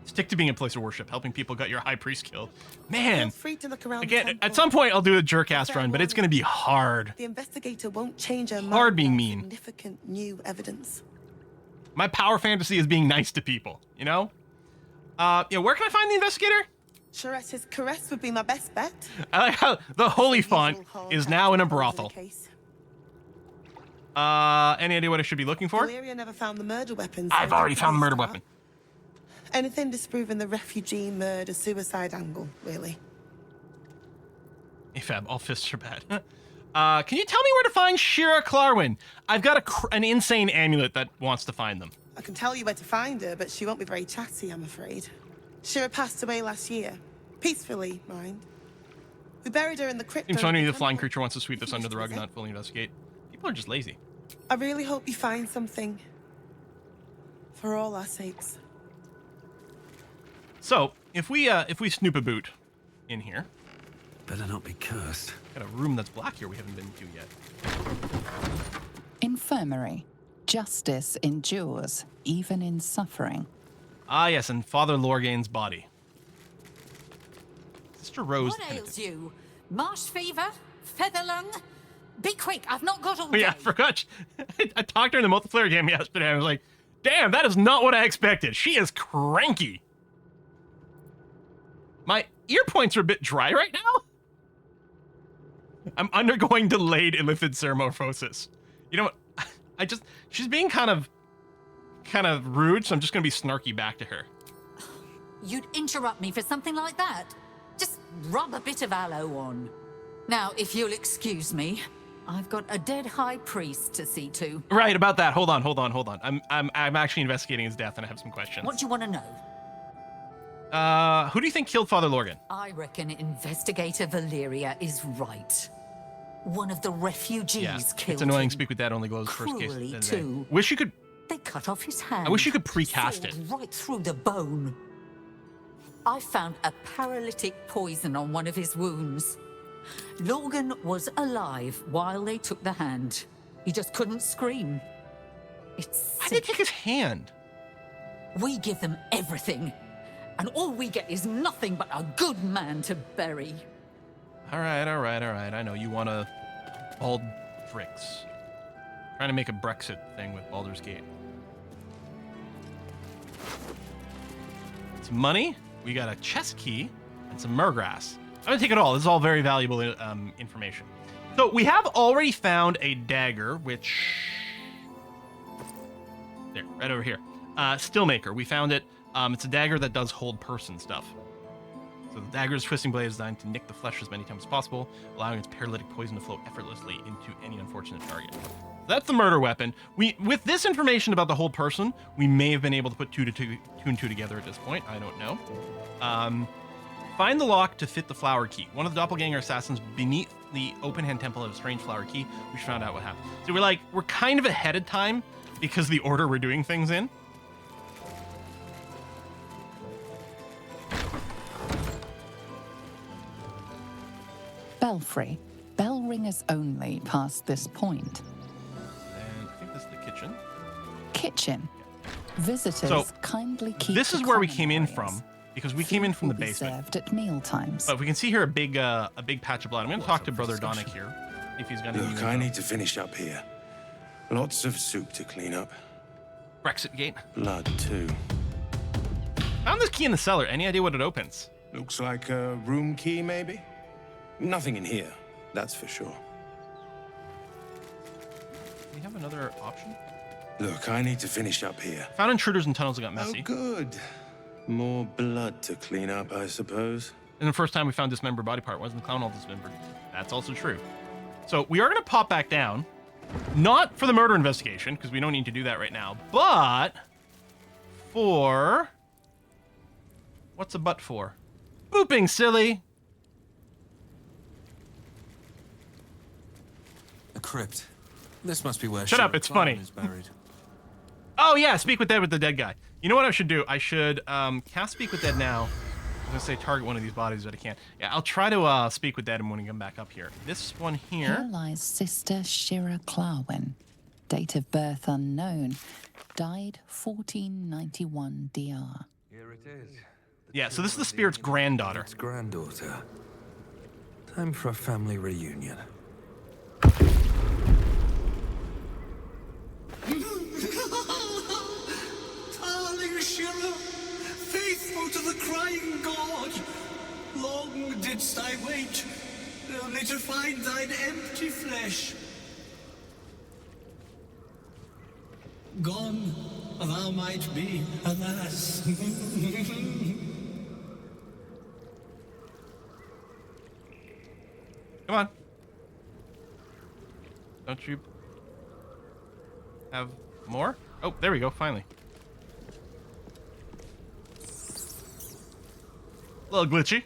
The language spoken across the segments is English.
Stick to being a place of worship. Helping people got your high priest killed. Man. Feel free to look around Again, at some point I'll do a jerk-ass run, but it's going to be hard. The investigator won't change her mind. Hard being mean. Significant new evidence. My power fantasy is being nice to people, you know? Yeah, where can I find the investigator? Charette's caress would be my best bet. I like how the holy font is now in a brothel. Any idea what I should be looking for? Valeria never found the murder weapon. I've already found the murder weapon. Anything disproving the refugee murder-suicide angle, really. Hey, Fab, all fists are bad. Can you tell me where to find Shira Clarwin? I've got an insane amulet that wants to find them. I can tell you where to find her, but she won't be very chatty, I'm afraid. Shira passed away last year. Peacefully, mind. We buried her in the crypt. Seems funny the flying creature wants to sweep this under the rug and not fully investigate. People are just lazy. I really hope you find something. For all our sakes. So, if we snoop a boot in here. Better not be cursed. Got a room that's black here we haven't been to yet. Infirmary. Justice endures, even in suffering. Ah, yes, and Father Lorgain's body. Sister Rose. What ails you? Marsh fever? Feather lung? Be quick, I've not got all day. Oh, yeah, I forgot. I talked to her in the multiplayer game yesterday. I was like, damn, that is not what I expected. She is cranky. My ear points are a bit dry right now. I'm undergoing delayed illithid metamorphosis. You know what? She's being kind of rude, so I'm just gonna be snarky back to her. You'd interrupt me for something like that? Just rub a bit of aloe on. Now, if you'll excuse me, I've got a dead high priest to see to. Right, about that. Hold on. I'm actually investigating his death, and I have some questions. What do you want to know? Who do you think killed Father Lorgan? I reckon Investigator Valeria is right. One of the refugees killed it's annoying. him. Speak with Dad only glows first case. Cruelly, too. Wish you could. They cut off his hand. I wish you could precast it. Right through the bone. I found a paralytic poison on one of his wounds. Logan was alive while they took the hand. He just couldn't scream. It's Why did they take his hand? We give them everything, and all we get is nothing but a good man to bury. All right. I know you want to bald bricks. Trying to make a Brexit thing with Baldur's Gate. Some money. We got a chest key and some murgrass. I'm gonna take it all. This is all very valuable information. So we have already found a dagger, which there, right over here. Stillmaker. We found it. It's a dagger that does hold person stuff. So the dagger's twisting blade is designed to nick the flesh as many times as possible, allowing its paralytic poison to flow effortlessly into any unfortunate target. So that's the murder weapon. With this information about the whole person, we may have been able to put two and two together at this point. I don't know. Find the lock to fit the flower key. One of the doppelganger assassins beneath the open hand temple had a strange flower key. We should find out what happened. So we're kind of ahead of time because of the order we're doing things in. Belfry. Bell ringers only past this point. And I think this is the kitchen. Kitchen. Visitors So, kindly keep This the is where we common came in areas. from, because we came in from the Will be basement. served at meal times. But we can see here a big patch of blood. I'm going to talk to Brother Donick here, if he's got any. Look, I need to finish up here. Lots of soup to clean up. Brexit gate. Blood, too. Found this key in the cellar. Any idea what it opens? Looks like a room key, maybe? Nothing in here, that's for sure. Do we have another option? Look, I need to finish up here. Found intruders and tunnels that got Oh, messy. good. More blood to clean up, I suppose. And the first time we found dismembered body part wasn't the clown all dismembered. That's also true. So we are going to pop back down. Not for the murder investigation, because we don't need to do that right now, but for... What's a butt for? Booping, silly! A crypt. This must be where Shut up, Sheriff it's funny. Clarwin is buried. Oh yeah, Speak with Dead with the dead guy. You know what I should do? I should cast Speak with Dead now. I was gonna say target one of these bodies, but I can't. Yeah, I'll try to speak with Dead when we come back up here. This one Here here. lies Sister Shira Clarwin. Date of birth unknown. Died 1491 DR. Yeah, so this is the spirit's granddaughter. Its granddaughter. Time for a family reunion. Darling Shira, faithful to the crying god, long didst I wait, only to find thine empty flesh. Gone thou might be, alas. Come on. Don't you have more? Oh, there we go, finally. A little glitchy.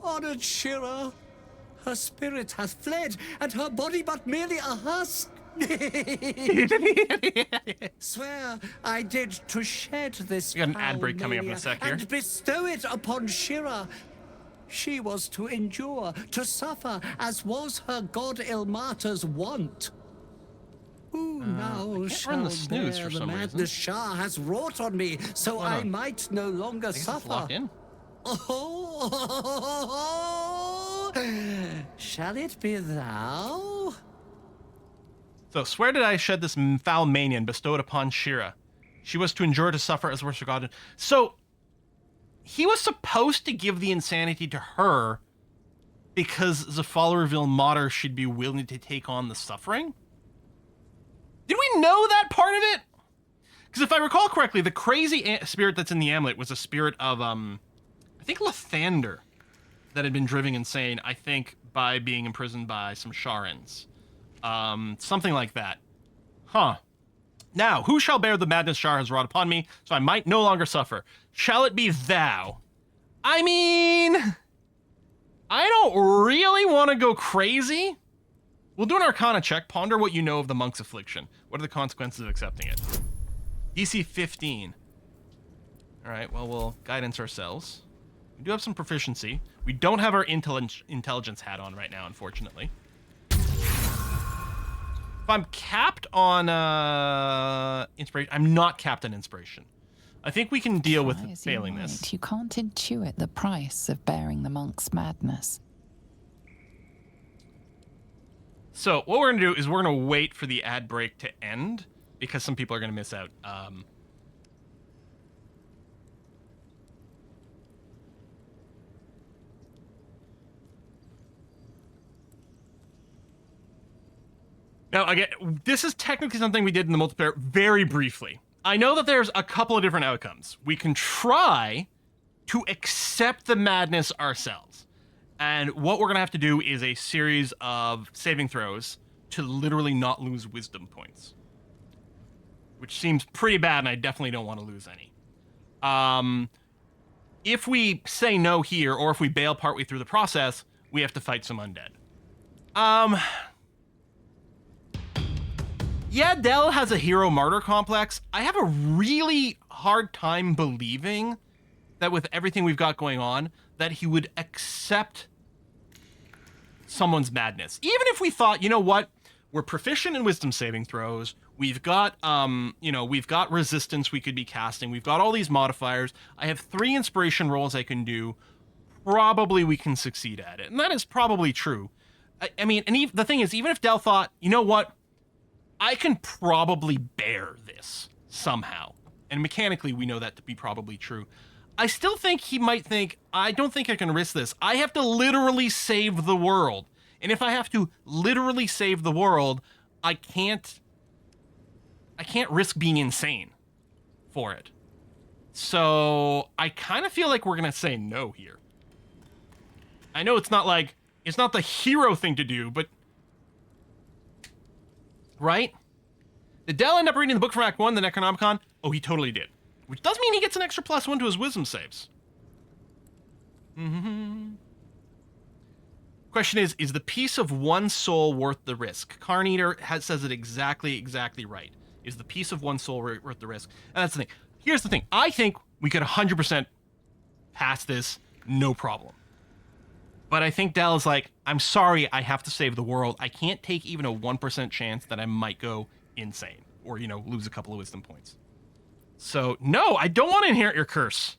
Honored Shira, her spirit hath fled, and her body but merely a husk. Swear I did to shed this We got an foul ad break coming up in a mania sec here. and bestow it upon Shira. She was to endure, to suffer, as was her god Ilmata's wont. Who now can't shall run the snooze bear for the some reason. madness Shah has wrought on me, so Hold I on. might no longer I guess it's suffer? locked in. Oh, shall it be thou? So, swear did I shed this foul mania and bestow it upon Shira. She was to endure to suffer as was her god. So, he was supposed to give the insanity to her because as a follower of Ilmater, she'd be willing to take on the suffering? Did we know that part of it? Because if I recall correctly, the crazy spirit that's in the amulet was a spirit of, I think Lathander that had been driven insane, I think, by being imprisoned by some Sharans. Something like that. Huh. Now, who shall bear the madness Shar has wrought upon me, so I might no longer suffer? Shall it be thou? I mean, I don't really want to go crazy. We'll do an Arcana check. Ponder what you know of the monk's affliction. What are the consequences of accepting it? DC 15. All right, well, we'll guidance ourselves. We do have some proficiency. We don't have our intelligence hat on right now, unfortunately. If I'm capped on inspiration, I'm not capped on inspiration. I think we can deal with Try as you failing might, this. You can't intuit the price of bearing the monk's madness. So what we're going to do is we're going to wait for the ad break to end because some people are going to miss out. Now, again, this is technically something we did in the multiplayer very briefly. I know that there's a couple of different outcomes. We can try to accept the madness ourselves. And what we're going to have to do is a series of saving throws to literally not lose wisdom points. Which seems pretty bad, and I definitely don't want to lose any. If we say no here, or if we bail partway through the process, we have to fight some undead. Yeah, Dell has a hero martyr complex. I have a really hard time believing that with everything we've got going on, that he would accept someone's madness. Even if we thought, you know what, we're proficient in wisdom saving throws, we've got, we've got resistance we could be casting, we've got all these modifiers, I have 3 inspiration rolls I can do, probably we can succeed at it. And that is probably true. I mean, and the thing is, even if Dell thought, you know what, I can probably bear this somehow. And mechanically, we know that to be probably true. I still think he might think, I don't think I can risk this. I have to literally save the world. And if I have to literally save the world, I can't risk being insane for it. So I kind of feel like we're going to say no here. I know it's not the hero thing to do, but right? Did Dell end up reading the book from Act 1, the Necronomicon? Oh, he totally did. Which does mean he gets an extra +1 to his wisdom saves. Question is the peace of one soul worth the risk? Carneater says it exactly right. Is the peace of one soul worth the risk? And that's the thing. Here's the thing. I think we could 100% pass this, no problem. But I think Dell is like, I'm sorry, I have to save the world. I can't take even a 1% chance that I might go insane or, lose a couple of wisdom points. So, no, I don't want to inherit your curse.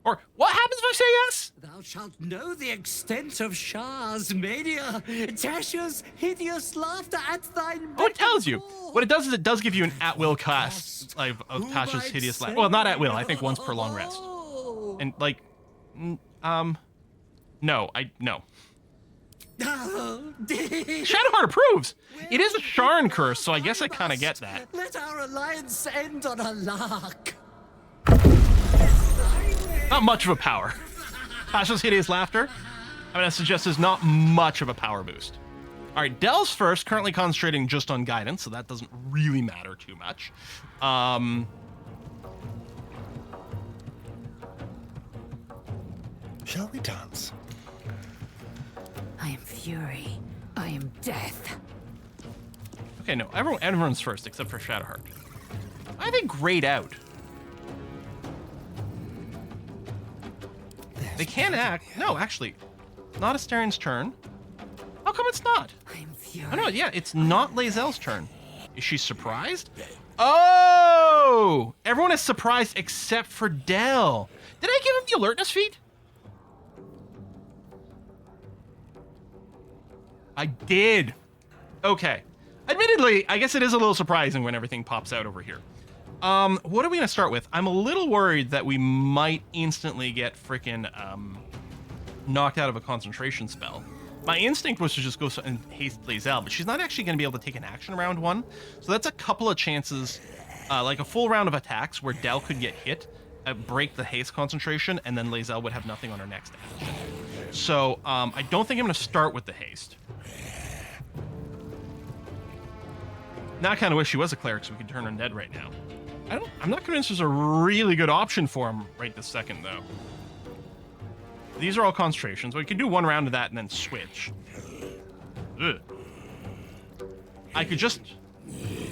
Or, what happens if I say yes? Thou shalt know the extent of Shah's mania, Tasha's hideous laughter at thine. Oh, it tells you. What it does is it does give you an at-will cast of Tasha's hideous laugh. Well, not at will. I think once per long rest. And like, no. No. Shadowheart approves. It is a Sharn curse, so I guess I kind of get that. Let our alliance end on a lark. Not much of a power. Tasha's hideous laughter, I'm going to suggest is not much of a power boost. All right, Dell's first, currently concentrating just on guidance, so that doesn't really matter too much. Shall we dance? I am fury. I am death. Okay, no, everyone's first except for Shadowheart. I think grayed out. They can act. No, actually, not Astarion's turn. How come it's not? I am fury. Oh no, yeah, it's not Lae'zel's turn. Is she surprised? Oh! Everyone is surprised except for Dell. Did I give him the alertness feat? I did. Okay. Admittedly, I guess it is a little surprising when everything pops out over here. What are we gonna start with? I'm a little worried that we might instantly get frickin' knocked out of a concentration spell. My instinct was to just go and haste Lae'zel, but she's not actually gonna be able to take an action round one. So that's a couple of chances, like a full round of attacks where Dell could get hit, break the haste concentration, and then Lae'zel would have nothing on her next action. So I don't think I'm gonna start with the haste. Now I kind of wish she was a cleric so we could turn Undead right now. I'm not convinced there's a really good option for him right this second, though. These are all concentrations. We could do one round of that and then switch. Ugh. I could just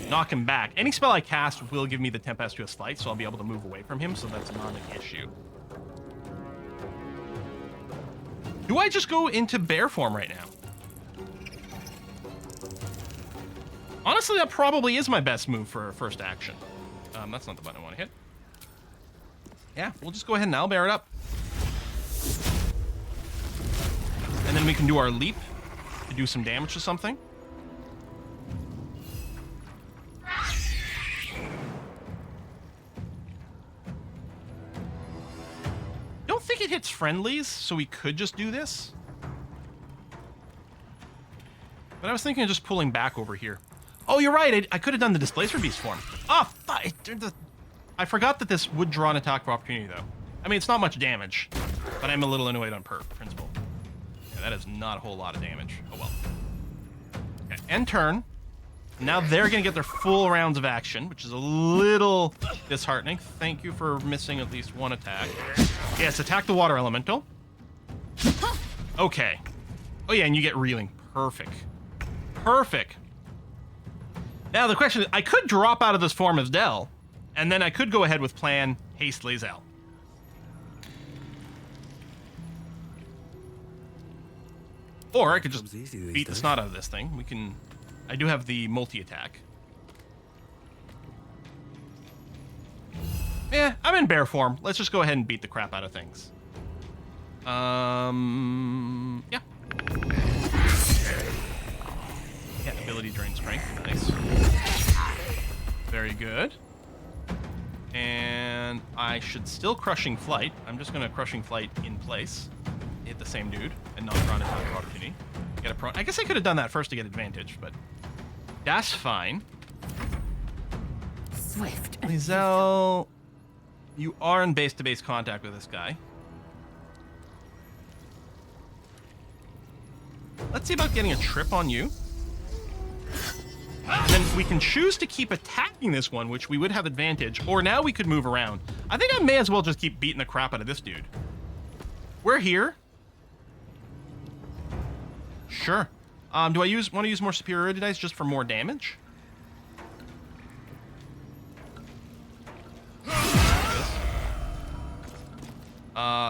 knock him back. Any spell I cast will give me the Tempestuous Flight, so I'll be able to move away from him, so that's not an issue. Do I just go into bear form right now? Honestly, that probably is my best move for a first action. That's not the button I want to hit. Yeah, we'll just go ahead and owlbear it up. And then we can do our leap to do some damage to something. Don't think it hits friendlies, so we could just do this. But I was thinking of just pulling back over here. Oh, you're right. I could have done the Displacer Beast form. Oh, I forgot that this would draw an attack for opportunity, though. I mean, it's not much damage, but I'm a little annoyed on principle. Yeah, that is not a whole lot of damage. Oh, well. Okay, end turn. Now they're going to get their full rounds of action, which is a little disheartening. Thank you for missing at least one attack. Yes, attack the water elemental. Okay. Oh, yeah, and you get reeling. Perfect. Perfect. Now the question is, I could drop out of this form as Dell, and then I could go ahead with plan haste Lae'zel. Or I could just beat the snot out of this thing. We can... I do have the multi-attack. Yeah, I'm in bear form. Let's just go ahead and beat the crap out of things. Yeah. Yeah, ability drain strength. Nice. Very good. And I should still Crushing Flight. I'm just going to Crushing Flight in place. Hit the same dude and not draw an attack of opportunity. Get a prone. I guess I could have done that first to get advantage, but that's fine. Swift. Lae'zel, you are in base-to-base contact with this guy. Let's see about getting a trip on you. And then we can choose to keep attacking this one, which we would have advantage, or now we could move around. I think I may as well just keep beating the crap out of this dude. We're here. Sure. Do I want to use more superiority dice just for more damage?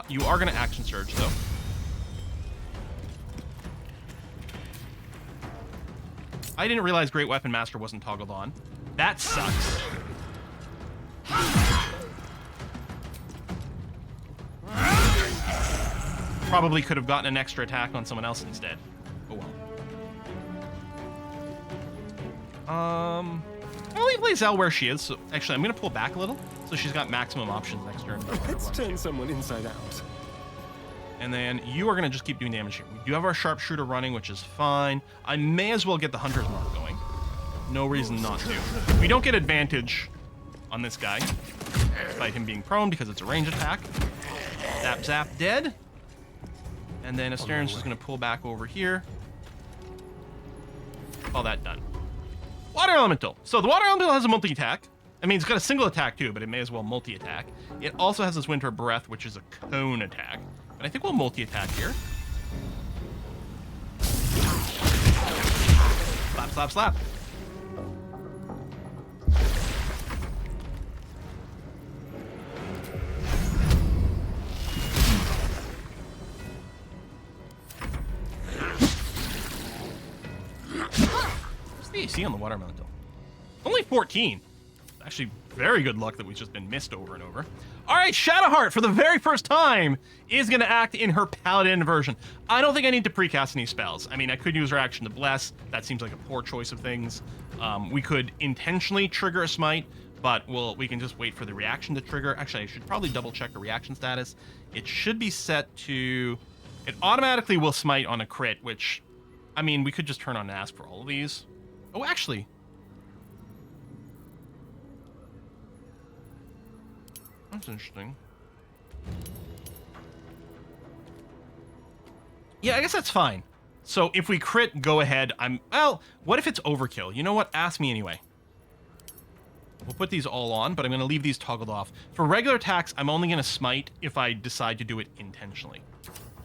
You are going to action surge, though. I didn't realize Great Weapon Master wasn't toggled on. That sucks. probably could have gotten an extra attack on someone else instead. Oh well. I'll leave Lae'zel where she is. So actually, I'm gonna pull back a little, so she's got maximum options next turn. Let's turn someone inside out. And then you are gonna just keep doing damage here. We do have our sharpshooter running, which is fine. I may as well get the hunter's mark going. No reason not to. We don't get advantage on this guy, despite him being prone, because it's a range attack. Zap, zap, dead. And then Astarian's just gonna pull back over here. All that done. Water Elemental. So the Water Elemental has a multi-attack. I mean, it's got a single attack too, but it may as well multi-attack. It also has this Winter Breath, which is a cone attack. But I think we'll multi-attack here. Slap, slap, slap. What's the AC on the Water Elemental? Only 14. Actually, very good luck that we've just been missed over and over. All right, Shadowheart, for the very first time, is going to act in her Paladin version. I don't think I need to precast any spells. I mean, I could use her action to bless. That seems like a poor choice of things. We could intentionally trigger a smite, but we can just wait for the reaction to trigger. Actually, I should probably double-check her reaction status. It should be set to... It automatically will smite on a crit, which... I mean, we could just turn on and ask for all of these. Oh, actually... That's interesting. Yeah, I guess that's fine. So if we crit, go ahead. Well, what if it's overkill? You know what? Ask me anyway. We'll put these all on, but I'm going to leave these toggled off. For regular attacks, I'm only going to smite if I decide to do it intentionally.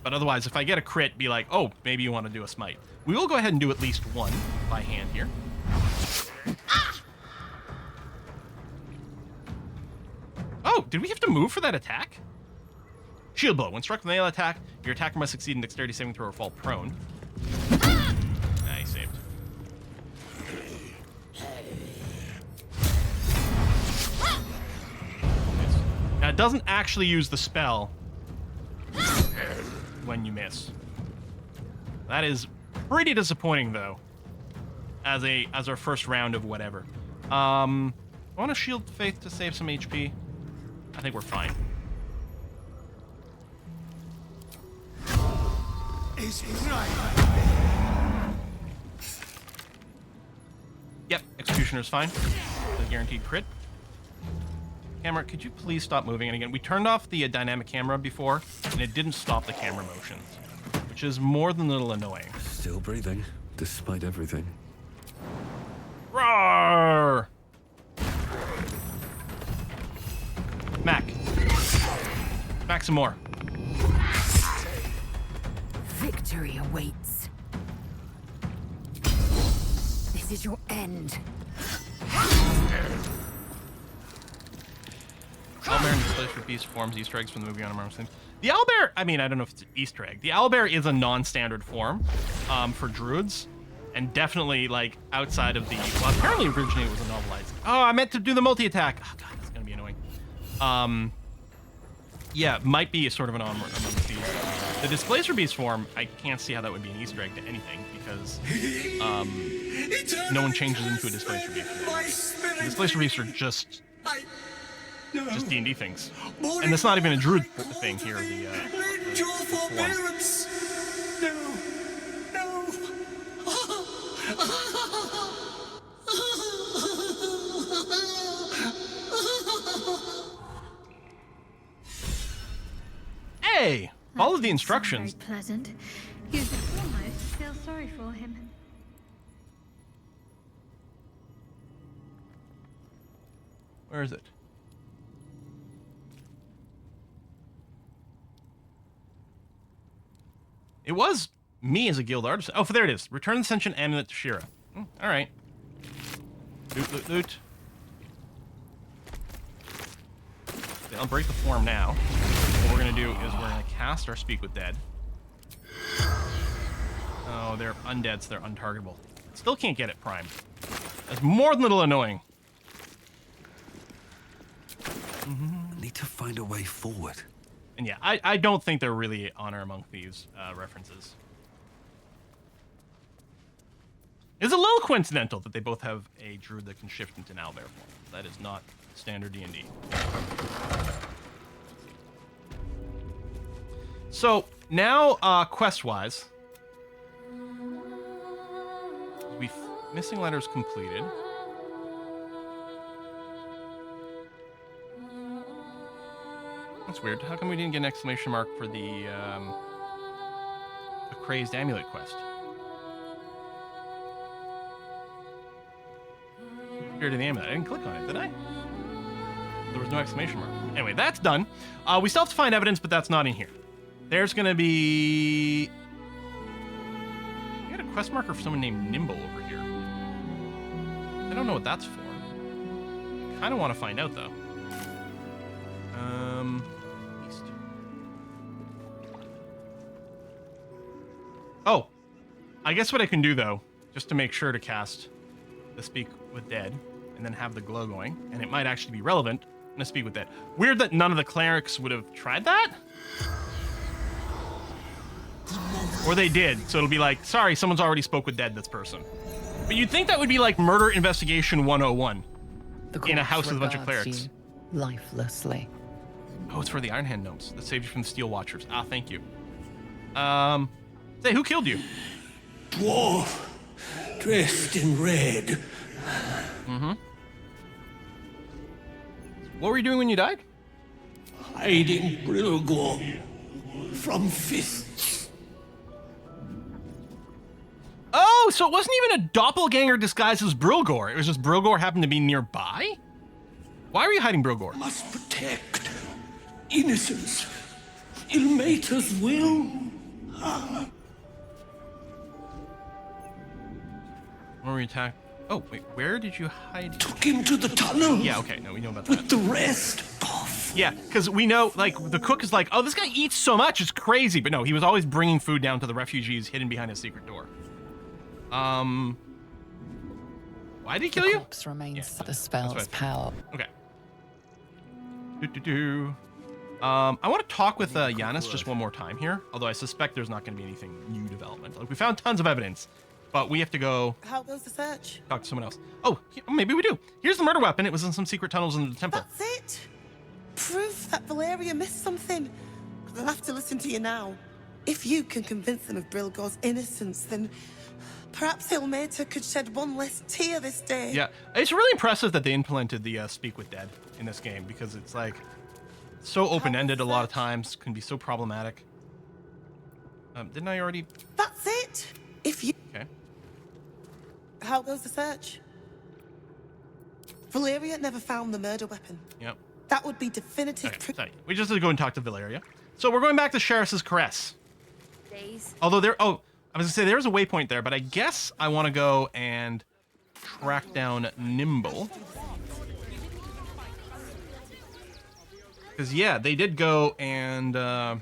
But otherwise, if I get a crit, be like, oh, maybe you want to do a smite. We will go ahead and do at least one by hand here. Oh, did we have to move for that attack? Shield blow. When struck with an melee attack, your attacker must succeed in dexterity saving throw or fall prone. Nice, saved. Now, it doesn't actually use the spell when you miss. That is pretty disappointing, though, as our first round of whatever. I want to shield Faith to save some HP. I think we're fine. Yep, Executioner's fine. The guaranteed crit. Camera, could you please stop moving? And again, we turned off the dynamic camera before, and it didn't stop the camera motions, which is more than a little annoying. Still breathing, despite everything. Roar! Mac. Mac some more. Victory awaits. This is your end. Owlbear and displays for beast forms Easter eggs from the movie on Arms. The owlbear, I mean, I don't know if it's an Easter egg. The owlbear is a non-standard form for druids, and definitely like outside of the. Well, apparently originally it was a novelized. Oh, I meant to do the multi-attack. Oh god, that's gonna be annoying. Yeah, might be a sort of an among these. The Displacer Beast form, I can't see how that would be an Easter egg to anything, because no one changes into a Displacer Beast. The Displacer Beasts are just D&D things. And it's not even a druid thing here, the form. Hey! Follow the instructions. Very pleasant. You'd almost feel sorry for him. Where is it? It was me as a guild artist. Oh, there it is. Return the sentient amulet to Shira. All right. Loot, loot, loot. Okay, I'll break the form now. What we're going to do is we're going to cast our Speak with Dead. Oh, they're undead, so they're untargetable. Still can't get it primed. That's more than a little annoying. I need to find a way forward. And yeah, I don't think they're really Honor Among Thieves references. It's a little coincidental that they both have a druid that can shift into an owlbear form. That is not standard D&D. So now, quest-wise, missing letters completed. That's weird. How come we didn't get an exclamation mark for the crazed amulet quest? Spirit of the amulet. I didn't click on it, did I? There was no exclamation mark. Anyway, that's done. We still have to find evidence, but that's not in here. There's gonna be... I got a quest marker for someone named Nimble over here. I don't know what that's for. I kind of want to find out, though. East. Oh. I guess what I can do, though, just to make sure to cast the Speak with Dead, and then have the glow going, and it might actually be relevant, I'm gonna Speak with Dead. Weird that none of the clerics would have tried that? Or they did, so it'll be like, sorry, someone's already spoke with dead, this person. But you'd think that would be like Murder Investigation 101 in a house with a bunch of clerics. Lifelessly. Oh, it's for the Ironhand gnomes that saved you from the Steel Watchers. Ah, thank you. Say, who killed you? Dwarf, dressed in red. Mm-hmm. What were you doing when you died? Hiding Brilgor from fists. Oh, so it wasn't even a doppelganger disguised as Brilgor. It was just Brilgor happened to be nearby? Why were you hiding Brilgor? Must protect innocence. Ilmater's will. When were you attacked? Oh, wait, where did you hide? Took him to the tunnel. Yeah, okay, no, we know about that. With the rest. Off. Yeah, because we know, like, the cook is like, oh, this guy eats so much, it's crazy. But no, he was always bringing food down to the refugees hidden behind a secret door. Why did he kill you? The corpse remains the spell's power. Okay. I want to talk with Giannis just one more time here, although I suspect there's not going to be anything new development. Like, we found tons of evidence, but we have to go How goes the search? talk to someone else. Oh, maybe we do. Here's the murder weapon. It was in some secret tunnels in the temple. That's it. Proof that Valeria missed something. They'll have to listen to you now. If you can convince them of Brilgor's innocence, then perhaps Ilmater could shed one less tear this day. Yeah, it's really impressive that they implemented the Speak with Dead in this game, because it's like so open-ended a lot of times, can be so problematic. Didn't I already? That's it. If you... Okay. How goes the search? Valeria never found the murder weapon. Yep. That would be definitive Okay, proof. sorry. We just have to go and talk to Valeria. So we're going back to Sheriff's Caress. Days. Although there, oh, I was gonna say there's a waypoint there, but I guess I want to go and track down Nimble. Because yeah, they did go and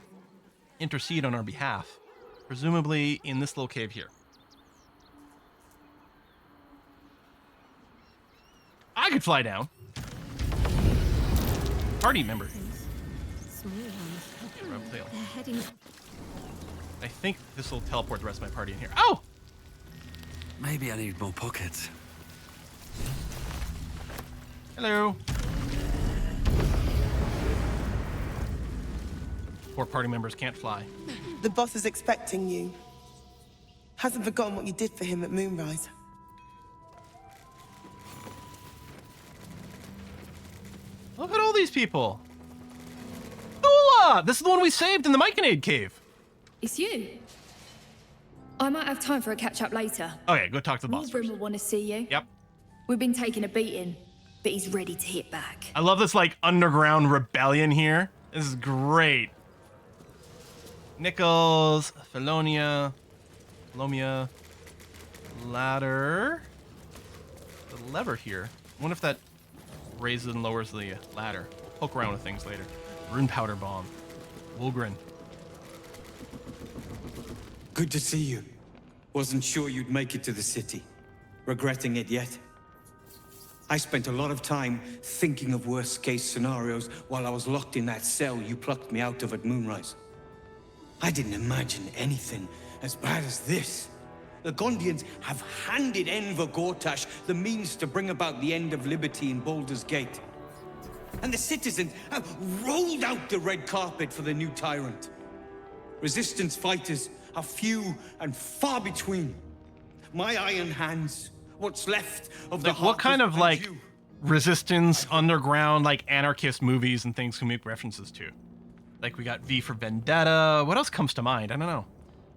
intercede on our behalf, presumably in this little cave here. I could fly down. Party member. Small ones. Tail. They're heading. I think this will teleport the rest of my party in here. Oh! Maybe I need more pockets. Hello. Poor party members can't fly. The boss is expecting you. Hasn't forgotten what you did for him at Moonrise. Look at all these people. Hola! This is the one we saved in the Myconade cave. It's you. I might have time for a catch-up later. Okay, go talk to the boss Warbrim first. will want to see you. Yep. We've been taking a beating, but he's ready to hit back. I love this, like, underground rebellion here. This is great. Nichols, Felomia, ladder. The lever here. I wonder if that raises and lowers the ladder. Poke around with things later. Rune powder bomb. Wolgren. Good to see you. Wasn't sure you'd make it to the city. Regretting it yet? I spent a lot of time thinking of worst-case scenarios while I was locked in that cell you plucked me out of at Moonrise. I didn't imagine anything as bad as this. The Gondians have handed Enver Gortash the means to bring about the end of liberty in Baldur's Gate. And the citizens have rolled out the red carpet for the new tyrant. Resistance fighters are few and far between. My iron hands, what's left of the what kind of like resistance, underground, like anarchist movies and things can we make references to? Like we got V for Vendetta. What else comes to mind? I don't know.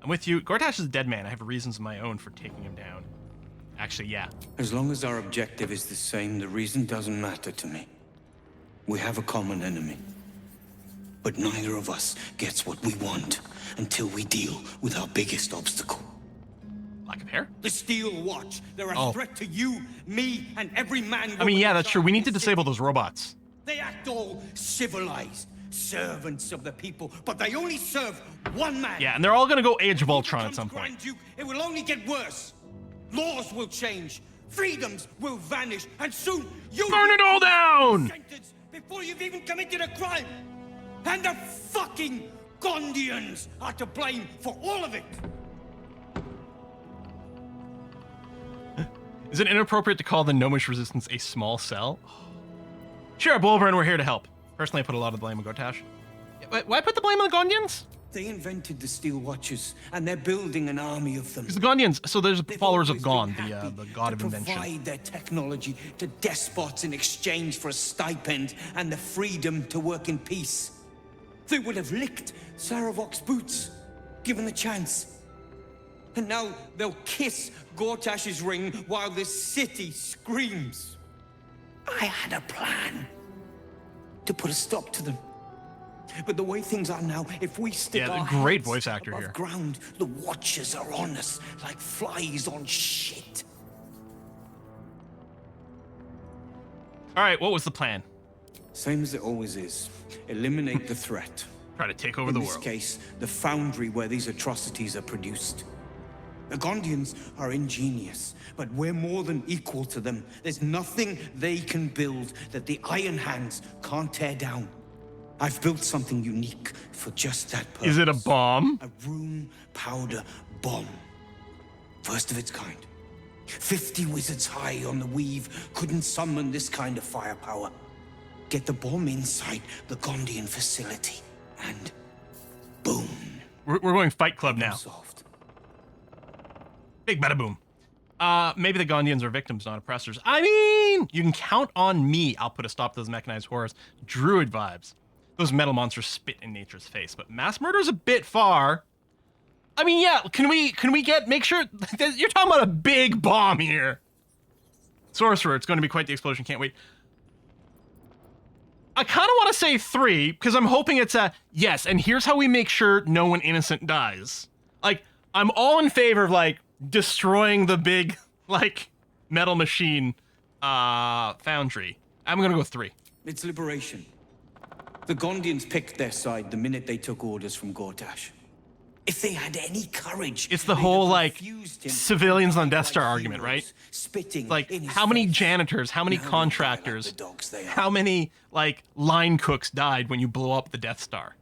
I'm with you. Gortash is a dead man. I have reasons of my own for taking him down. Actually, yeah. As long as our objective is the same, the reason doesn't matter to me. We have a common enemy. But neither of us gets what we want until we deal with our biggest obstacle. Lack of hair? The Steel Watch. They're a threat to you, me, and every man. I mean, yeah, that's true. We need to disable those robots. They act all civilized. Servants of the people, but they only serve one man. Yeah, and they're all gonna go Age of Ultron at some point. It will only get worse. Laws will change, freedoms will vanish, and soon you'll burn it all down before you've even committed a crime. And the fucking Gondians are to blame for all of it. Is it inappropriate to call the gnomish resistance a small cell? Sure, Bulburn, we're here to help. Personally, I put a lot of blame on Gortash. Why put the blame on the Gondians? They invented the Steel Watchers, and they're building an army of them. Because the Gondians, so there's followers of Gon, the god of invention. Provide their technology to despots in exchange for a stipend and the freedom to work in peace. They would have licked Saravok's boots, given the chance. And now they'll kiss Gortash's ring while the city screams. I had a plan to put a stop to them. But the way things are now, if we stick our great heads voice actor above here. ground, the Watchers are on us like flies on shit. All right, what was the plan? Same as it always is. Eliminate the threat. Try to take over the world. In this case, the foundry where these atrocities are produced. The Gondians are ingenious, but we're more than equal to them. There's nothing they can build that the Ironhands can't tear down. I've built something unique for just that purpose. Is it a bomb? A room powder bomb. First of its kind. 50 wizards high on the weave couldn't summon this kind of firepower. Get the bomb inside the Gondian facility, and boom. We're going Fight Club now. Solved. Big bada boom. Maybe the Gondians are victims, not oppressors. I mean, you can count on me. I'll put a stop to those mechanized horrors. Druid vibes. Those metal monsters spit in nature's face, but mass murder is a bit far. I mean, yeah, can we make sure you're talking about a big bomb here. Sorcerer, it's going to be quite the explosion. Can't wait. I kind of want to say 3 because I'm hoping it's a yes. And here's how we make sure no one innocent dies. Like, I'm all in favor of like destroying the big like metal machine foundry. I'm gonna go 3. It's liberation. The Gondians picked their side the minute they took orders from Gortash. If they had any courage, it's the whole like civilians on Death Star argument, right? Spitting like how many janitors, how many contractors, how many like line cooks died when you blow up the Death Star?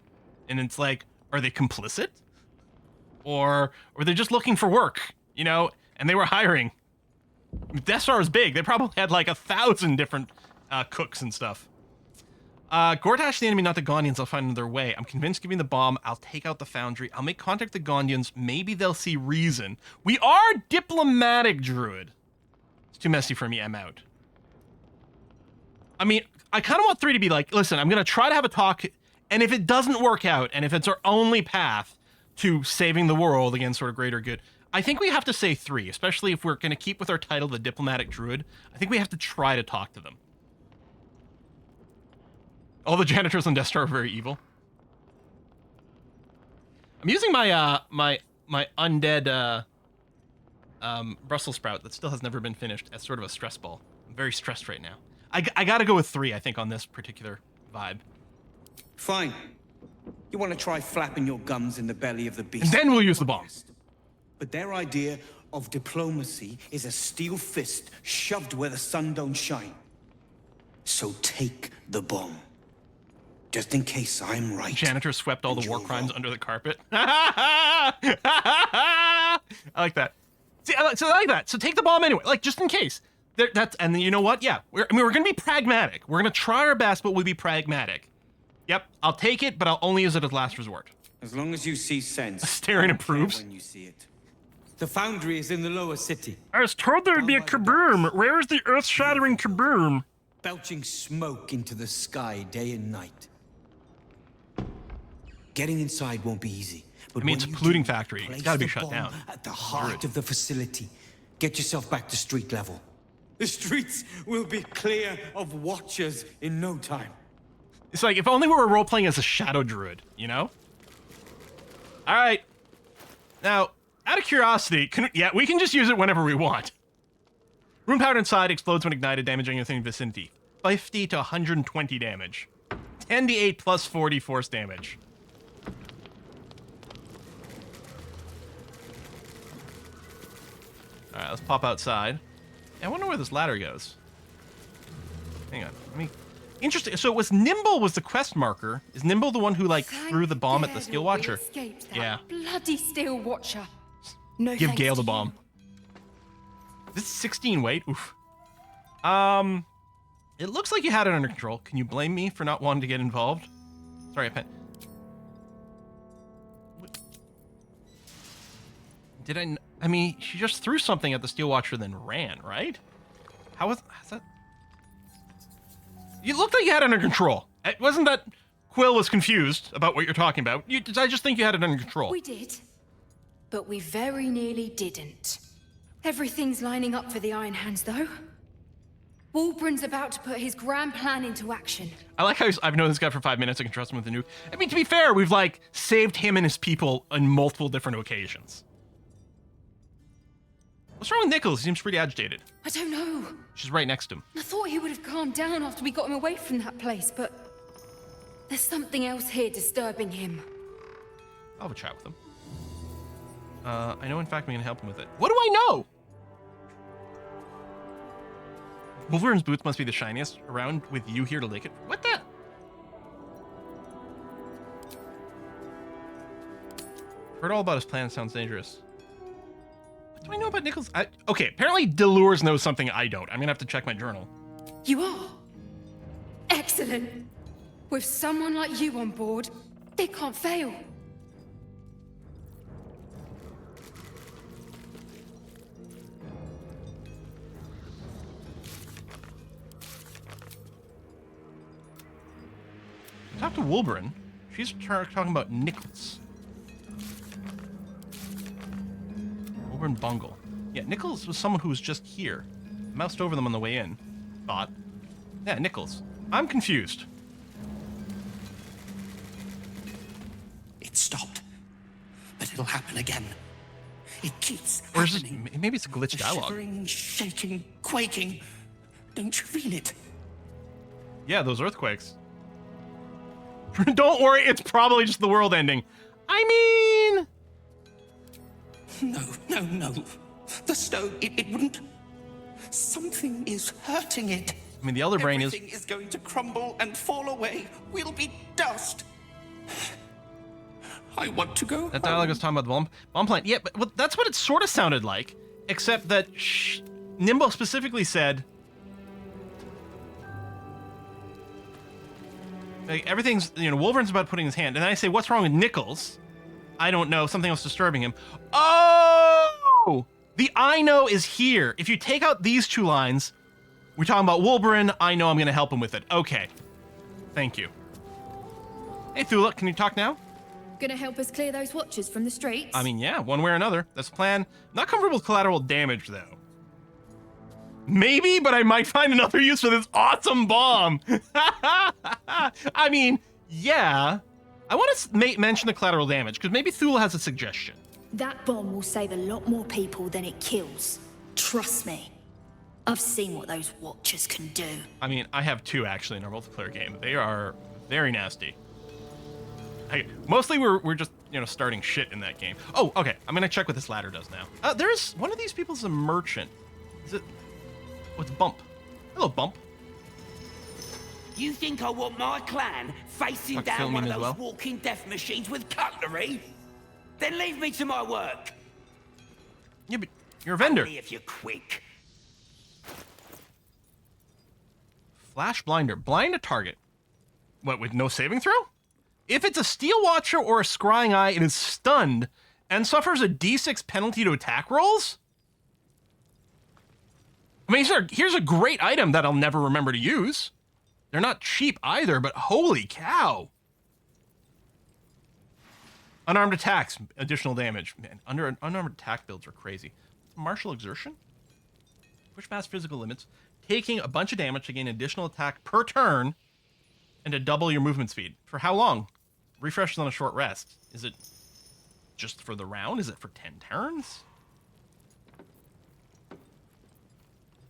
And it's like, are they complicit? Or they're just looking for work, you know, and they were hiring. Death Star was big. They probably had like 1,000 different cooks and stuff. Gortash the enemy, not the Gondians. I'll find another way. I'm convinced giving the bomb, I'll take out the foundry. I'll make contact with the Gondians. Maybe they'll see reason. We are diplomatic, Druid. It's too messy for me. I'm out. I mean, I kind of want 3 to be like, listen, I'm going to try to have a talk. And if it doesn't work out, and if it's our only path to saving the world against sort of greater good, I think we have to say 3, especially if we're going to keep with our title, the diplomatic Druid. I think we have to try to talk to them. All the janitors on Death Star are very evil. I'm using my my undead Brussels sprout that still has never been finished as sort of a stress ball. I'm very stressed right now. I gotta go with 3, I think, on this particular vibe. Fine. You want to try flapping your gums in the belly of the beast? And then we'll use the bomb. But their idea of diplomacy is a steel fist shoved where the sun don't shine. So take the bomb. Just in case I'm right. Janitor swept all the war crimes under the carpet. I like that. See, I like that. So take the bomb anyway, like just in case. And then you know what? Yeah, we're gonna be pragmatic. We're gonna try our best, but we'll be pragmatic. Yep, I'll take it, but I'll only use it as last resort. As long as you see sense. Staring approves. When you see it. The foundry is in the lower city. I was told there would be a kaboom. Where is the earth-shattering kaboom? Belching smoke into the sky day and night. Getting inside won't be easy. But I mean, it's a polluting factory. It's gotta be shut down. At the heart of the facility. Get yourself back to street level. The streets will be clear of watchers in no time. It's like, if only we were role-playing as a shadow druid, you know? Alright. Now, out of curiosity, we can just use it whenever we want. Room powder inside explodes when ignited, damaging anything in vicinity. 50 to 120 damage. 10d8 plus 40 force damage. Alright, let's pop outside. I wonder where this ladder goes. Hang on, let me... Interesting, so it was Nimble was the quest marker. Is Nimble the one who, like, threw the bomb at the Steel Watcher? Yeah. Bloody Steel Watcher. No, give Gale the bomb. This is 16 weight. Oof. It looks like you had it under control. Can you blame me for not wanting to get involved? Sorry, I mean, she just threw something at the Steel Watcher, then ran, right? How's that? You looked like you had it under control. It wasn't that Quill was confused about what you're talking about. I just think you had it under control. We did, but we very nearly didn't. Everything's lining up for the Ironhands, though. Walburn's about to put his grand plan into action. I like how I've known this guy for 5 minutes. I can trust him with the nuke. I mean, to be fair, we've, like, saved him and his people on multiple different occasions. What's wrong with Nichols? He seems pretty agitated. I don't know. She's right next to him. I thought he would have calmed down after we got him away from that place, but there's something else here disturbing him. I'll have a chat with him. I know, in fact, we can help him with it. What do I know? Wolverine's boots must be the shiniest around with you here to lick it. What the? Heard all about his plan. Sounds dangerous. What do I know about Nichols? Okay, apparently Delures knows something I don't. I'm gonna have to check my journal. You are? Excellent. With someone like you on board, they can't fail. Talk to Wolverine. She's talking about Nichols. Wolverine Bungle. Yeah, Nichols was someone who was just here. Moused over them on the way in. Thought. Yeah, Nichols. I'm confused. It stopped. But it'll happen again. It keeps Or is happening. it, maybe it's a glitch dialogue. Shivering, shaking, quaking. Don't you feel it? Yeah, those earthquakes. Don't worry, it's probably just the world ending. I mean... No. The stone, it wouldn't... Something is hurting it. I mean, the Elder Brain Everything is going to crumble and fall away. We'll be dust. I want to go That dialogue was talking about the bomb plant. Yeah, but that's what it sort of sounded like. Except that Nimble specifically said... Like, everything's, Wolverine's about putting his hand. And then I say, what's wrong with Nichols? I don't know. Something else disturbing him. Oh! The I know is here. If you take out these two lines, we're talking about Wolverine. I know I'm going to help him with it. Okay. Thank you. Hey, Thula, can you talk now? Gonna help us clear those watchers from the streets? I mean, yeah, one way or another. That's the plan. Not comfortable with collateral damage, though. Maybe, but I might find another use for this awesome bomb. I mean, yeah. I want to mention the collateral damage, because maybe Thula has a suggestion. That bomb will save a lot more people than it kills. Trust me. I've seen what those watchers can do. I mean, I have two, actually, in our multiplayer game. They are very nasty. Mostly we're just, starting shit in that game. Oh, okay. I'm gonna check what this ladder does now. There's one of these people's a merchant. Is it? What's Bump? Hello, Bump. You think I want my clan facing down one of those walking death machines with cutlery? Then leave me to my work. Yeah, but you're a vendor. Only if you're quick. Flash blinder. Blind a target. What, with no saving throw? If it's a Steel Watcher or a Scrying Eye, it is stunned and suffers a D6 penalty to attack rolls? I mean, here's a great item that I'll never remember to use. They're not cheap either, but holy cow. Unarmed attacks, additional damage. Man, unarmed attack builds are crazy. Martial exertion? Push past physical limits, taking a bunch of damage to gain additional attack per turn and to double your movement speed. For how long? Refreshes on a short rest. Is it just for the round? Is it for 10 turns?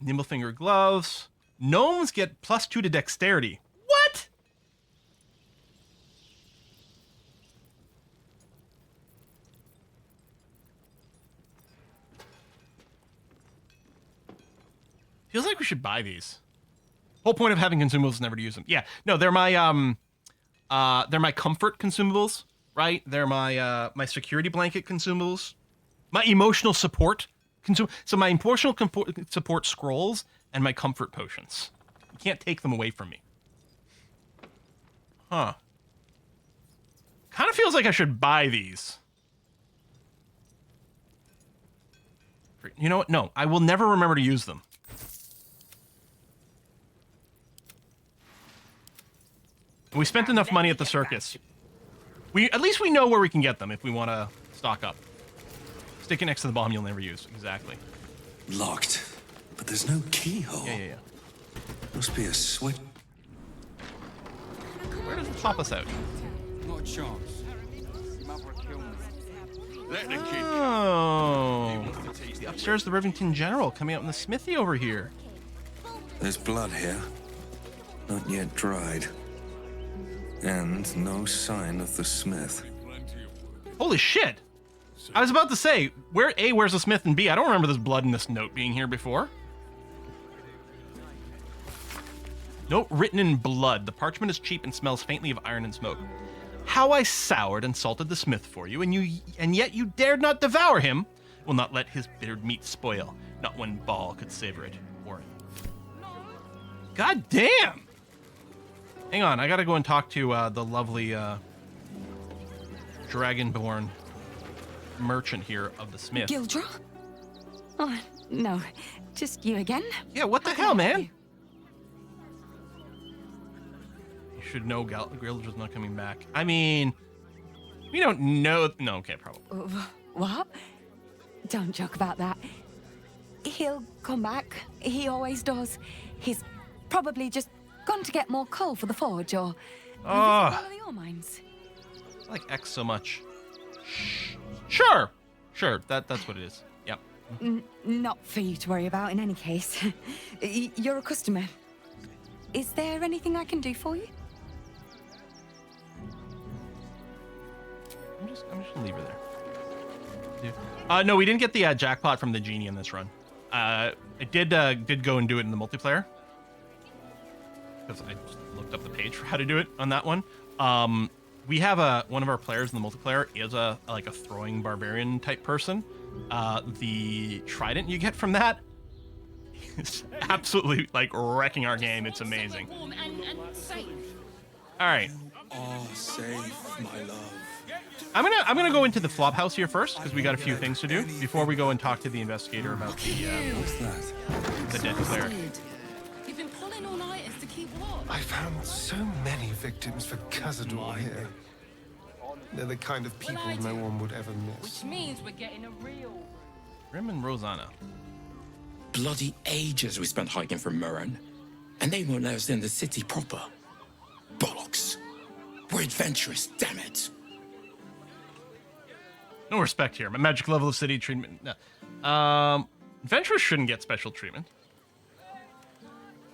Nimble finger gloves. Gnomes get +2 to dexterity. What? Feels like we should buy these. Whole point of having consumables is never to use them. Yeah, no, they're my comfort consumables, right? They're my my security blanket consumables, my emotional support So my emotional support scrolls and my comfort potions. You can't take them away from me. Huh. Kind of feels like I should buy these. You know what? No, I will never remember to use them. We spent enough money at the circus. At least we know where we can get them if we want to stock up. Stick it next to the bomb you'll never use. Exactly. Locked, but there's no keyhole. Yeah. Must be a switch. Where does it pop us out? Not a chance. Oh. Upstairs, the Rivington General coming out in the smithy over here. There's blood here. Not yet dried. And no sign of the smith. Holy shit! I was about to say, where's the smith, and B, I don't remember this blood in this note being here before. Note written in blood. The parchment is cheap and smells faintly of iron and smoke. How I soured and salted the smith for you, and yet you dared not devour him. Will not let his bittered meat spoil. Not one ball could savor it. Or God damn! Hang on, I gotta go and talk to the lovely dragonborn merchant here of the smith. Gildra? Oh, no. Just you again? Yeah, what the hell, man? You should know Gildra's not coming back. I mean, we don't know. No, okay, probably. What? Don't joke about that. He'll come back. He always does. He's probably just gone to get more coal for the forge, or one of the ore mines. I like X so much. Sure, that's what it is. Yep. Not for you to worry about in any case. You're a customer. Is there anything I can do for you? I'm just gonna leave her there. No, we didn't get the jackpot from the genie in this run. I did go and do it in the multiplayer. Because I just looked up the page for how to do it on that one. We have one of our players in the multiplayer is like a throwing barbarian type person. The trident you get from that is absolutely like wrecking our game. It's amazing. All right. Oh, safe, my love. I'm gonna go into the flop house here first because we got a few things to do before we go and talk to the investigator about the dead cleric. You've been pulling all-nighters to keep watch. I found so many victims for Cazador here. They're the kind of people no one would ever miss. Which means we're getting a real... Grim and Rosanna. Bloody ages we spent hiking from Murren, and they won't let us in the city proper. Bollocks. We're adventurous, damn it. No respect here. My magic level of city treatment. No. Adventurers shouldn't get special treatment.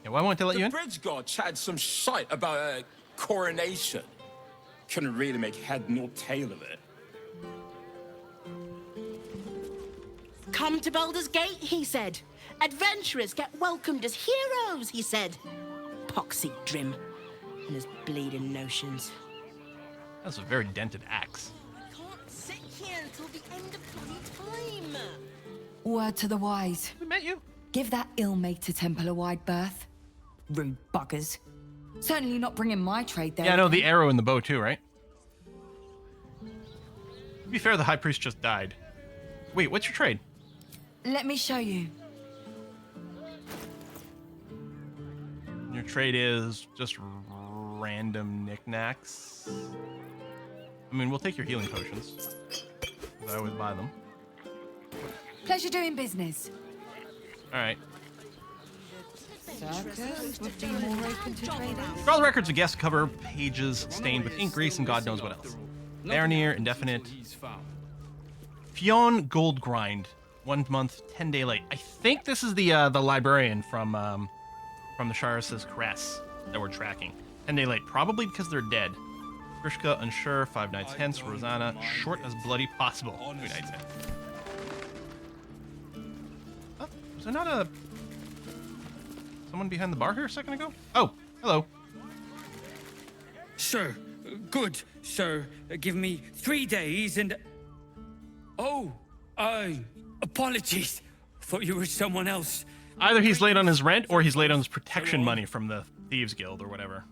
Yeah, why won't they let you in? The bridge god chatted some shite about a coronation. Couldn't really make head nor tail of it. Come to Baldur's Gate, he said. Adventurers get welcomed as heroes, he said. Poxy Drim and his bleeding notions. That's a very dented axe. I can't sit here until the end of bloody time. Word to the wise. We met you. Give that ill-mated temple a wide berth. Rude buggers. Certainly not bringing my trade there. Yeah, I know, again. the arrow and the bow too, right? To be fair, the high priest just died. Wait, what's your trade? Let me show you. Your trade is just random knickknacks. I mean, we'll take your healing potions. I always buy them. Pleasure doing business. All right. Circus would be more open to traders. For all the records, a guest cover pages stained with ink grease and God knows what else. Marinir, indefinite. Fionn Gold Grind, 1 month, 10-day late. I think this is the librarian from the Shara's Caress that we're tracking. 10-day late, probably because they're dead. Grishka, unsure, 5 nights hence. Rosanna, short as bloody possible, 2 nights hence. Oh, was there not a... someone behind the bar here a second ago? Oh, hello. Sir, good, sir. Give me 3 days and... Oh, apologies. Thought you were someone else. Either he's late on his rent or he's late on his protection money from the Thieves Guild or whatever.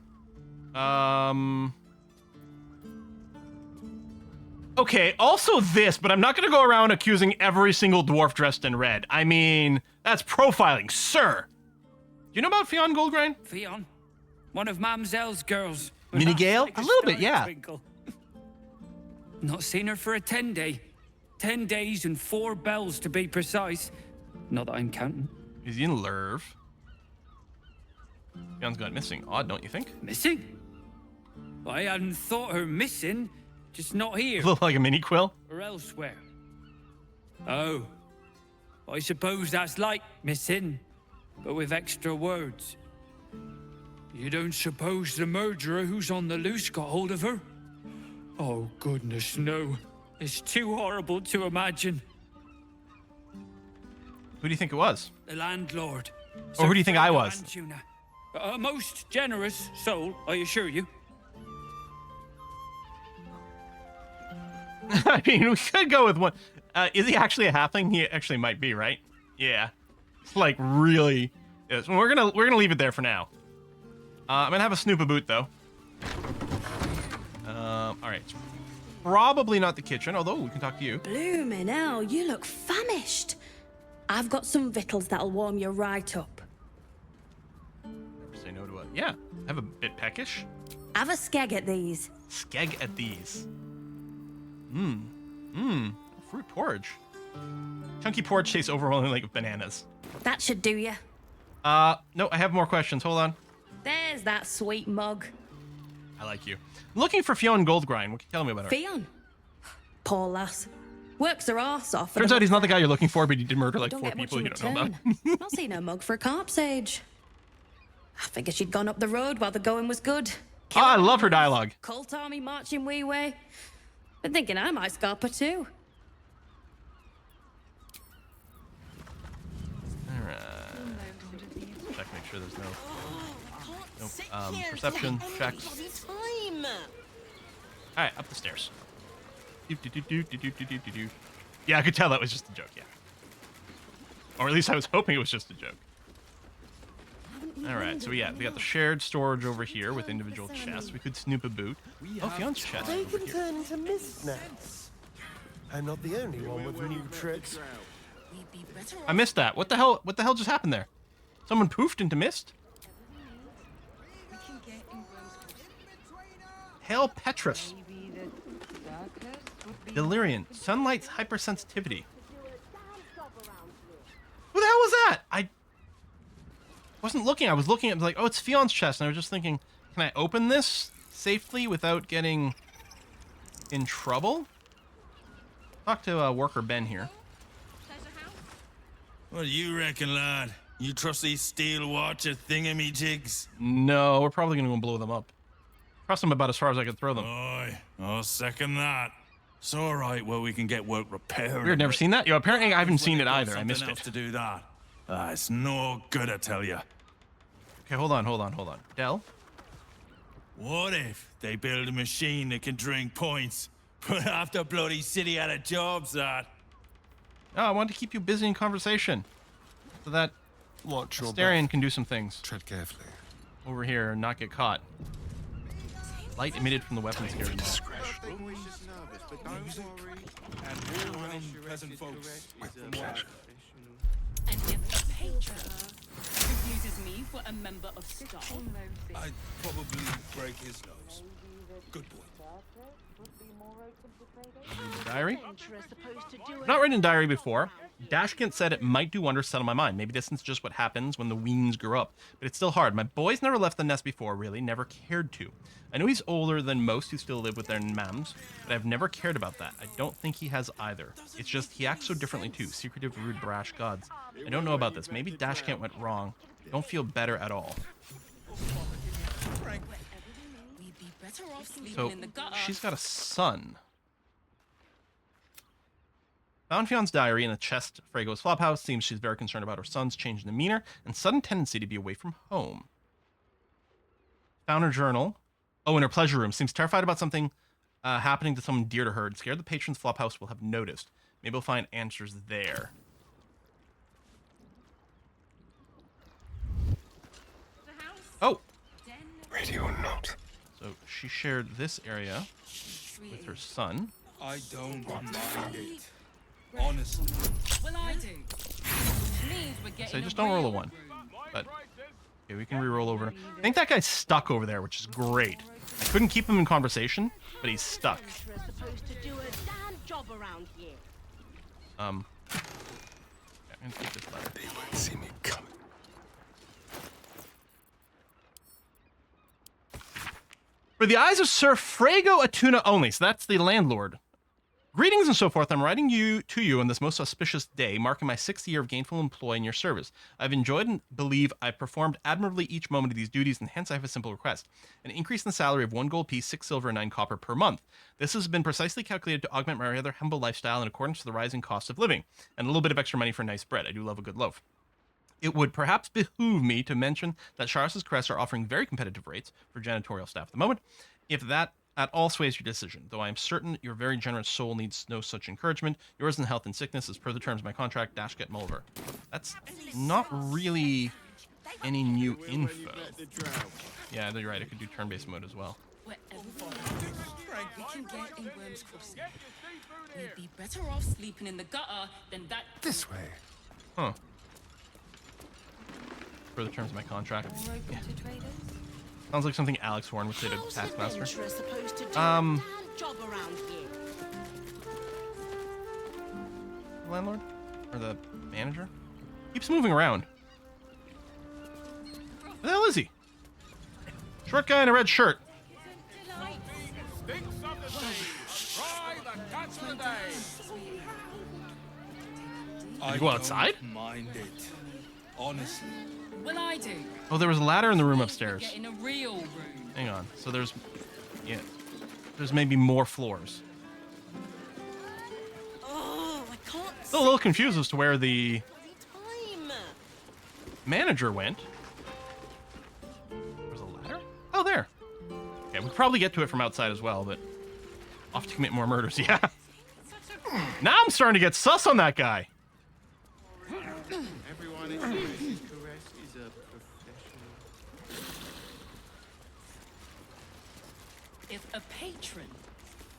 Okay, also this, but I'm not going to go around accusing every single dwarf dressed in red. I mean, that's profiling, sir. Do you know about Fionn Goldgrind? Fionn? One of Mamselle's girls. Minigale? Like a little bit, yeah. Twinkle. Not seen her for a 10-day. 10 days and 4 bells to be precise. Not that I'm counting. Is he in Lerv? Fionn's gone missing. Odd, don't you think? Missing? I hadn't thought her missing, just not here. Look like a mini quill? Or elsewhere. Oh. I suppose that's like missing, but with extra words. You don't suppose the murderer who's on the loose got hold of her? Oh, goodness, no. It's too horrible to imagine. Who do you think it was? The landlord. Or who do you think I was? Antuna. A most generous soul, I assure you. I mean, we could go with one. Is he actually a halfling? He actually might be, right? Yeah. Like, really is. We're gonna leave it there for now. I'm gonna have a snoop boot though. All right. Probably not the kitchen, although we can talk to you. Bloomin' hell, you look famished. I've got some victuals that'll warm you right up. Never say no to it. Yeah, I have a bit peckish. Have a skeg at these. Skeg at these. Fruit porridge. Chunky porridge tastes overwhelmingly like bananas. That should do you. No, I have more questions. Hold on. There's that sweet mug. I like you. Looking for Fionn Goldgrind. What can you tell me about her? Fionn? Poor lass. Works her arse off. Turns out he's not the guy you're looking for, but he did murder like Don't 4 get much people in you don't know about. Not seen her mug for a carp's age. I figured she'd gone up the road while the going was good. Oh, I love her dialogue. Cult army marching wee way. Been thinking I might scarp her too. Alright. Check, make sure there's no... Nope. Perception checks. Alright, up the stairs. Yeah, I could tell that was just a joke, yeah. Or at least I was hoping it was just a joke. Alright, so yeah, we got the shared storage over here with individual chests. We could snoop a boot. Oh, Fionn's chest They over can here. turn into mist nets. I'm not the only one with new tricks. I missed that. What the hell just happened there? Someone poofed into mist? Hail Petrus. Delirium. Sunlight's hypersensitivity. Who the hell was that? I wasn't looking. I was looking at like, oh, it's Fionn's chest, and I was just thinking, can I open this safely without getting in trouble? Talk to worker Ben here. What do you reckon, lad? You trust these steel watcher thingamajigs? No, we're probably gonna go blow them up. Press them about as far as I could throw them. Aye, I'll second that. It's all right where we can get work repaired. Weird, never seen that? Yo, apparently I haven't seen it either. I missed it. To do that. It's no good, I tell you. Okay, hold on. Del? What if they build a machine that can drink points? Put half the bloody city out of jobs, that. No, I wanted to keep you busy in conversation. So that Astarion can do some things. Tread carefully. Over here and not get caught. Light emitted from the weapons here. With pleasure. And if a patron confuses me for a member of staff, I'd probably break his nose. Good boy. Diary? I've not written a diary before. Dashkent said it might do wonders to settle my mind. Maybe this is just what happens when the weens grow up. But it's still hard. My boy's never left the nest before, really. Never cared to. I know he's older than most who still live with their mams, but I've never cared about that. I don't think he has either. It's just he acts so differently too. Secretive, rude, brash gods. I don't know about this. Maybe Dashkent went wrong. I don't feel better at all. So, she's got a son. Found Fion's diary in a chest at Frego's flophouse. Seems she's very concerned about her son's change in demeanor and sudden tendency to be away from home. Found her journal. Oh, in her pleasure room. Seems terrified about something happening to someone dear to her and scared the patrons' flophouse will have noticed. Maybe we'll find answers there. Oh! Radio note. So she shared this area with her son. I don't mind it. Honestly. well, I do. Means we're getting So just don't roll a 1. But okay, we can re-roll over. I think that guy's stuck over there, which is great. I couldn't keep him in conversation, but he's stuck. Yeah, I'm gonna take this letter. They won't see me coming. For the eyes of Sir Frego Atuna only, so that's the landlord. Greetings and so forth. I'm writing to you on this most auspicious day, marking my 6th year of gainful employ in your service. I've enjoyed and believe I've performed admirably each moment of these duties, and hence I have a simple request. An increase in the salary of 1 gold piece, 6 silver, and 9 copper per month. This has been precisely calculated to augment my rather humble lifestyle in accordance to the rising cost of living, and a little bit of extra money for nice bread. I do love a good loaf. It would perhaps behoove me to mention that Charles's Crest are offering very competitive rates for janitorial staff at the moment. If that at all sways your decision, though I am certain your very generous soul needs no such encouragement. Yours in health and sickness is per the terms of my contract, Dashkent Mulver. That's not really any new info. Yeah, you're right. I could do turn-based mode as well. We can get in Worm's Crossing. We'd be better off sleeping in the gutter than that. This way. Huh. Per the terms of my contract. Yeah. Sounds like something Alex Horn would say to Taskmaster. Landlord? Or the manager? Keeps moving around. Where the hell is he? Short guy in a red shirt. Did you go outside? I don't mind it. Honestly. Well, I do. Oh, there was a ladder in the room upstairs. Get in a real room. Hang on. So there's maybe more floors. Oh, I can't. Still a little confused as to where the manager went. There's a ladder? Oh, there. Okay, we could probably get to it from outside as well, but off to commit more murders. Yeah. Now I'm starting to get sus on that guy. Everyone experiences caress is a professional. If a patron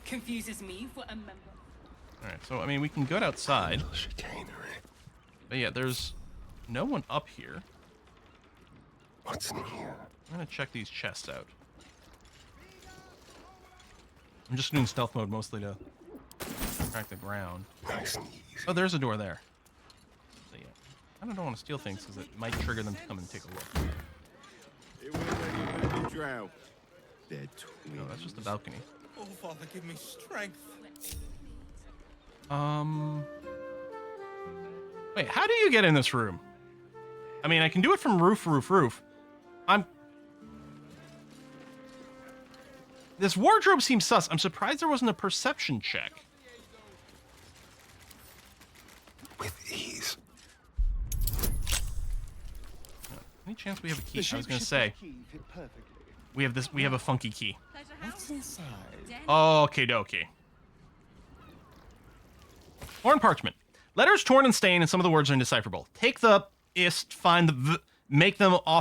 confuses me for a member. Alright, so I mean we can go outside. But yeah, there's no one up here. What's in here? I'm gonna check these chests out. I'm just doing stealth mode mostly to crack the ground. Nice and easy. Oh, there's a door there. So yeah, I don't want to steal things because it might trigger them to come and take a look. No, that's just a balcony. Oh, Father, give me strength. Wait, how do you get in this room? I mean, I can do it from roof. This wardrobe seems sus. I'm surprised there wasn't a perception check. With ease. Any chance we have a key? I was gonna say. We have this. We have a funky key. What's inside? Okay, dokie. Torn parchment. Letters torn and stained, and some of the words are indecipherable. Take the ist, find the v, make them off.